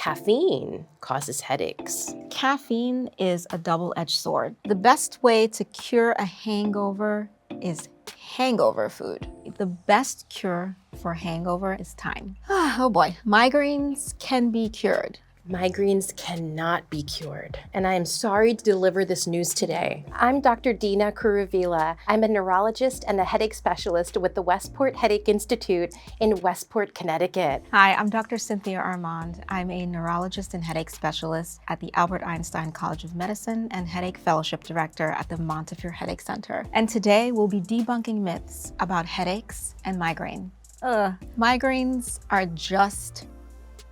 Caffeine causes headaches. Caffeine is a double-edged sword. The best way to cure a hangover is hangover food. The best cure for hangover is time. Oh boy, migraines can be cured. Migraines cannot be cured, and I am sorry to deliver this news today. I'm Dr. Deena Kuruvilla. I'm a neurologist and a headache specialist with the Westport Headache Institute in Westport, Connecticut. Hi, I'm Dr. Cynthia Armand. I'm a neurologist and headache specialist at the Albert Einstein College of Medicine and headache fellowship director at the Montefiore Headache Center. And today we'll be debunking myths about headaches and migraine. Migraines are just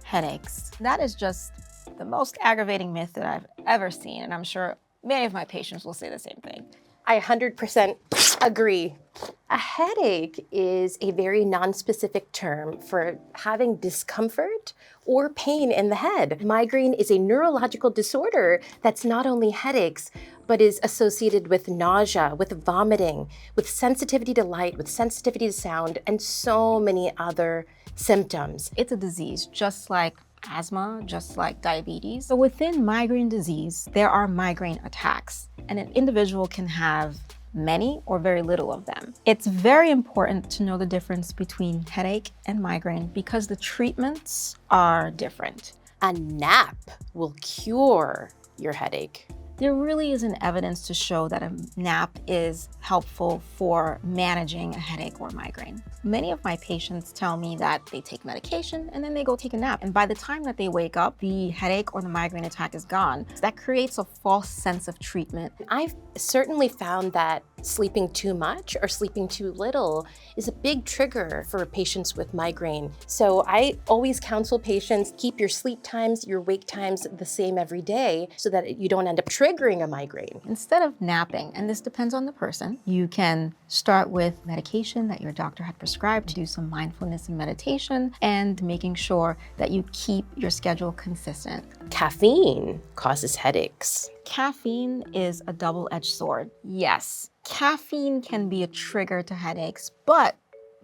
headaches. That is just the most aggravating myth that I've ever seen, and I'm sure many of my patients will say the same thing. I 100% agree. A headache is a very non-specific term for having discomfort or pain in the head. Migraine is a neurological disorder that's not only headaches, but is associated with nausea, with vomiting, with sensitivity to light, with sensitivity to sound, and so many other symptoms. It's a disease just like asthma, just like diabetes. So within migraine disease, there are migraine attacks, and an individual can have many or very little of them. It's very important to know the difference between headache and migraine because the treatments are different. A nap will cure your headache. There really isn't evidence to show that a nap is helpful for managing a headache or migraine. Many of my patients tell me that they take medication and then they go take a nap. And by the time that they wake up, the headache or the migraine attack is gone. That creates a false sense of treatment. I've certainly found that sleeping too much or sleeping too little is a big trigger for patients with migraine. So I always counsel patients, keep your sleep times, your wake times the same every day so that you don't end up triggering a migraine. Instead of napping, and this depends on the person, you can start with medication that your doctor had prescribed to do some mindfulness and meditation and making sure that you keep your schedule consistent. Caffeine causes headaches. Caffeine is a double-edged sword. Yes, caffeine can be a trigger to headaches, but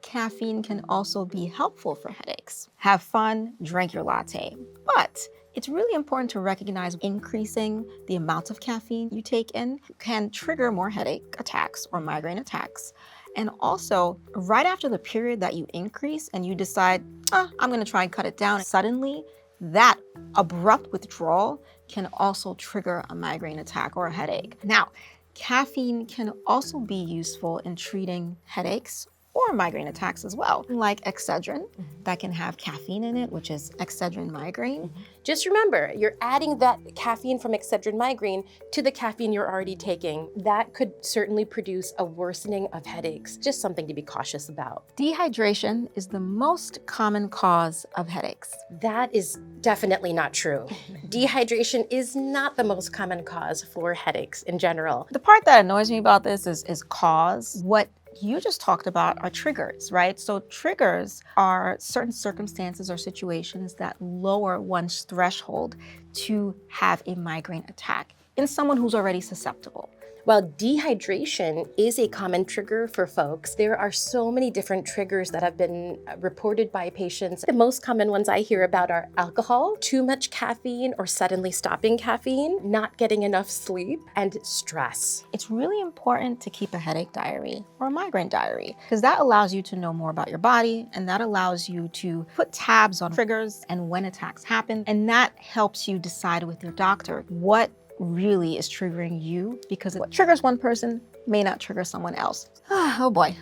caffeine can also be helpful for headaches. Have fun, drink your latte. But it's really important to recognize increasing the amount of caffeine you take in can trigger more headache attacks or migraine attacks. And also, right after the period that you increase and you decide, I'm gonna try and cut it down, suddenly that abrupt withdrawal can also trigger a migraine attack or a headache. Now, caffeine can also be useful in treating headaches or migraine attacks as well, like Excedrin that can have caffeine in it, which is Excedrin migraine. Just remember, you're adding that caffeine from Excedrin migraine to the caffeine you're already taking. That could certainly produce a worsening of headaches. Just something to be cautious about. Dehydration is the most common cause of headaches. That is definitely not true. Dehydration is not the most common cause for headaches in general. The part that annoys me about this is cause. What you just talked about are triggers, right? So triggers are certain circumstances or situations that lower one's threshold to have a migraine attack in someone who's already susceptible. While dehydration is a common trigger for folks, there are so many different triggers that have been reported by patients. The most common ones I hear about are alcohol, too much caffeine or suddenly stopping caffeine, not getting enough sleep, and stress. It's really important to keep a headache diary or a migraine diary because that allows you to know more about your body and that allows you to put tabs on triggers and when attacks happen. And that helps you decide with your doctor what really is triggering you because what triggers one person may not trigger someone else. Oh boy.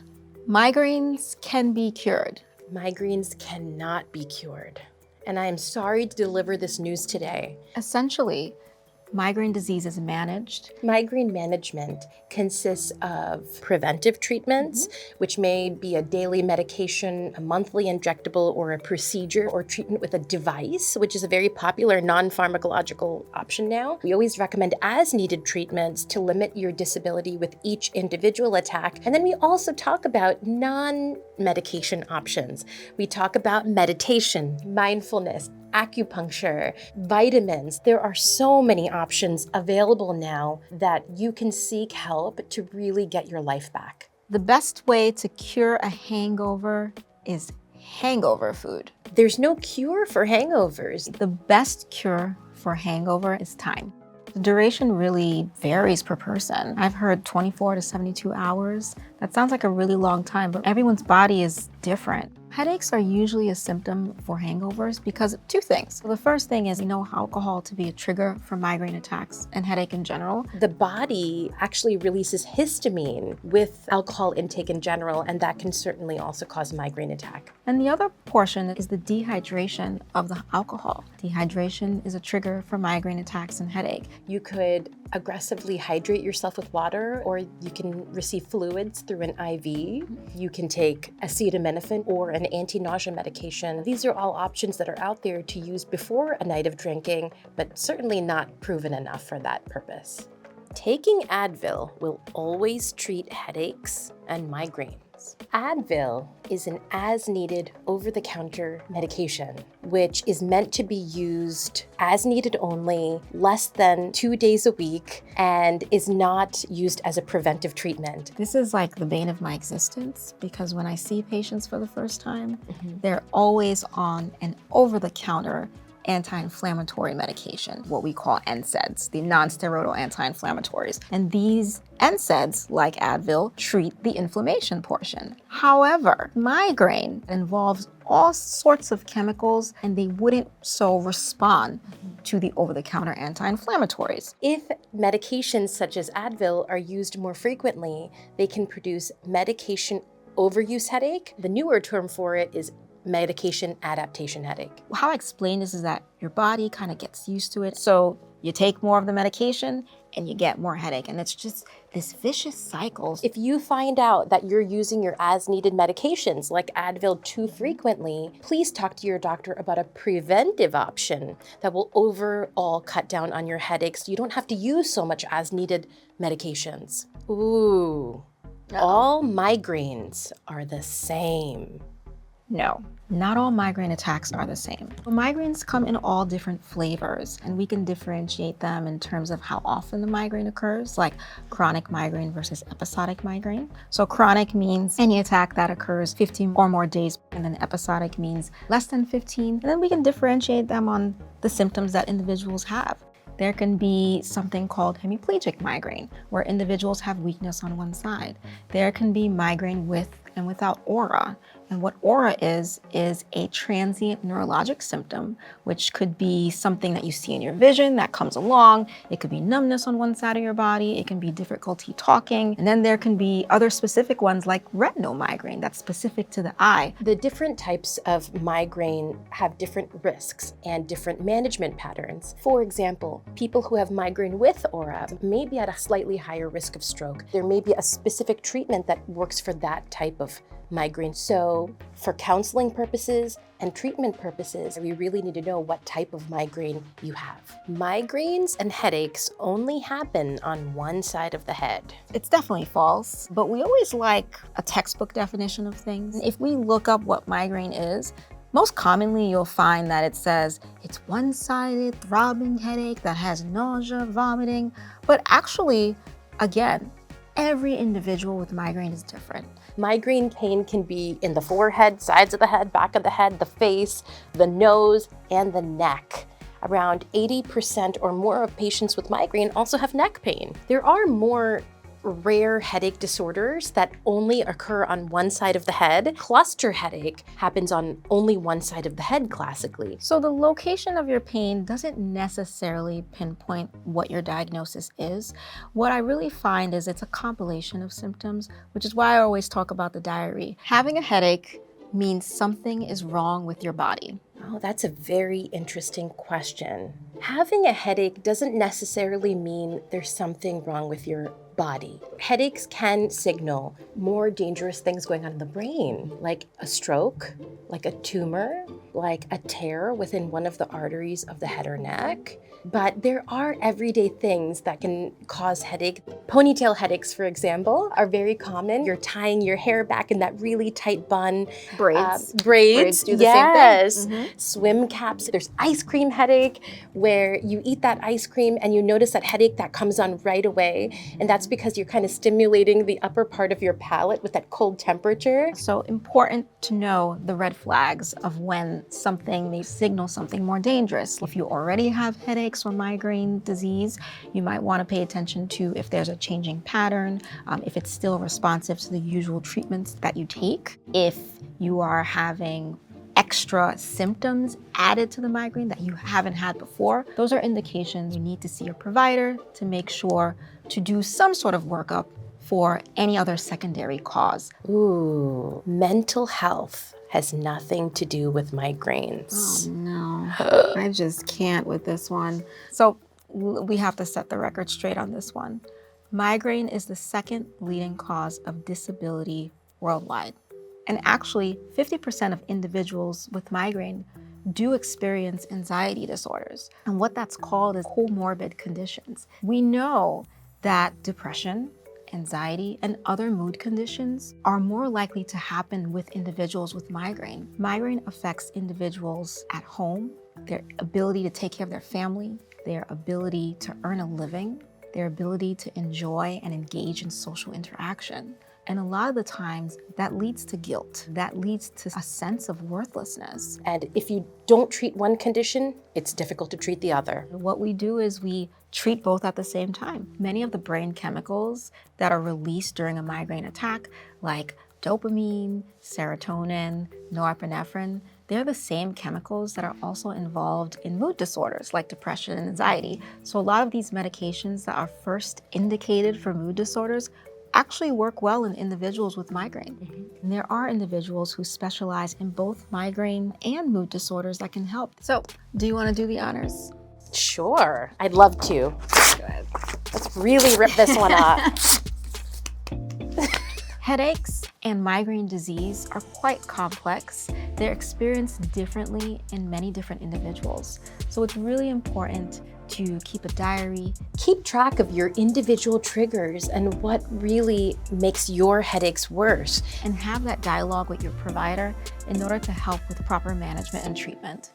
Migraines can be cured. Migraines cannot be cured. And I am sorry to deliver this news today. Essentially, migraine disease is managed. Migraine management consists of preventive treatments, which may be a daily medication, a monthly injectable, or a procedure or treatment with a device, which is a very popular non-pharmacological option now. We always recommend as-needed treatments to limit your disability with each individual attack. And then we also talk about non-medication options. We talk about meditation, mindfulness, acupuncture, vitamins. There are so many options available now that you can seek help to really get your life back. The best way to cure a hangover is hangover food. There's no cure for hangovers. The best cure for hangover is time. The duration really varies per person. I've heard 24 to 72 hours. That sounds like a really long time, but everyone's body is different. Headaches are usually a symptom for hangovers because of two things. So the first thing is we know alcohol to be a trigger for migraine attacks and headache in general. The body actually releases histamine with alcohol intake in general, and that can certainly also cause a migraine attack. And the other portion is the dehydration of the alcohol. Dehydration is a trigger for migraine attacks and headache. You could aggressively hydrate yourself with water, or you can receive fluids through an IV. You can take acetaminophen or an anti-nausea medication. These are all options that are out there to use before a night of drinking, but certainly not proven enough for that purpose. Taking Advil will always treat headaches and migraines. Advil is an as-needed over-the-counter medication, which is meant to be used as needed only, less than 2 days a week, and is not used as a preventive treatment. This is like the bane of my existence because when I see patients for the first time, they're always on an over-the-counter anti-inflammatory medication, what we call NSAIDs, the non-steroidal anti-inflammatories. And these NSAIDs, like Advil, treat the inflammation portion. However, migraine involves all sorts of chemicals and they wouldn't so respond to the over-the-counter anti-inflammatories. If medications such as Advil are used more frequently, they can produce medication overuse headache. The newer term for it is medication adaptation headache. How I explain this is that your body kind of gets used to it. So you take more of the medication and you get more headache. And it's just this vicious cycle. If you find out that you're using your as-needed medications like Advil too frequently, please talk to your doctor about a preventive option that will overall cut down on your headaches. You don't have to use so much as-needed medications. Ooh, all migraines are the same. No, not all migraine attacks are the same. Migraines come in all different flavors, and we can differentiate them in terms of how often the migraine occurs, like chronic migraine versus episodic migraine. So chronic means any attack that occurs 15 or more days, and then episodic means less than 15. And then we can differentiate them on the symptoms that individuals have. There can be something called hemiplegic migraine, where individuals have weakness on one side. There can be migraine with and without aura. And what aura is a transient neurologic symptom, which could be something that you see in your vision that comes along. It could be numbness on one side of your body. It can be difficulty talking. And then there can be other specific ones like retinal migraine that's specific to the eye. The different types of migraine have different risks and different management patterns. For example, people who have migraine with aura may be at a slightly higher risk of stroke. There may be a specific treatment that works for that type of migraine. So for counseling purposes and treatment purposes, we really need to know what type of migraine you have. Migraines and headaches only happen on one side of the head. It's definitely false, but we always like a textbook definition of things. If we look up what migraine is, most commonly you'll find that it says it's one-sided throbbing headache that has nausea, vomiting, but actually, again, every individual with migraine is different. Migraine pain can be in the forehead, sides of the head, back of the head, the face, the nose, and the neck. Around 80% or more of patients with migraine also have neck pain. There are more rare headache disorders that only occur on one side of the head. Cluster headache happens on only one side of the head classically. So the location of your pain doesn't necessarily pinpoint what your diagnosis is. What I really find is it's a compilation of symptoms, which is why I always talk about the diary. Having a headache means something is wrong with your body. Oh, that's a very interesting question. Having a headache doesn't necessarily mean there's something wrong with your body. Headaches can signal more dangerous things going on in the brain, like a stroke, like a tumor, like a tear within one of the arteries of the head or neck. But there are everyday things that can cause headache. Ponytail headaches, for example, are very common. You're tying your hair back in that really tight bun. Braids. Braids do the yes. same thing. Swim caps. There's ice cream headache, where you eat that ice cream and you notice that headache that comes on right away. And that's because you're kind of stimulating the upper part of your palate with that cold temperature. So important to know the red flags of when something may signal something more dangerous. If you already have headaches or migraine disease, you might want to pay attention to if there's a changing pattern, if it's still responsive to the usual treatments that you take, if you are having extra symptoms added to the migraine that you haven't had before. Those are indications you need to see your provider to make sure to do some sort of workup for any other secondary cause. Ooh, mental health has nothing to do with migraines. Oh no, I just can't with this one. So we have to set the record straight on this one. Migraine is the second leading cause of disability worldwide. And actually, 50% of individuals with migraine do experience anxiety disorders. And what that's called is comorbid conditions. We know that depression, anxiety, and other mood conditions are more likely to happen with individuals with migraine. Migraine affects individuals at home, their ability to take care of their family, their ability to earn a living, their ability to enjoy and engage in social interaction. And a lot of the times that leads to guilt. That leads to a sense of worthlessness. And if you don't treat one condition, it's difficult to treat the other. What we do is we treat both at the same time. Many of the brain chemicals that are released during a migraine attack, like dopamine, serotonin, norepinephrine, they're the same chemicals that are also involved in mood disorders like depression and anxiety. So a lot of these medications that are first indicated for mood disorders actually work well in individuals with migraine. And there are individuals who specialize in both migraine and mood disorders that can help. So, do you want to do the honors? Sure, I'd love to. Good. Let's really rip this one up. Headaches and migraine disease are quite complex. They're experienced differently in many different individuals. So it's really important to keep a diary. Keep track of your individual triggers and what really makes your headaches worse. And have that dialogue with your provider in order to help with proper management and treatment.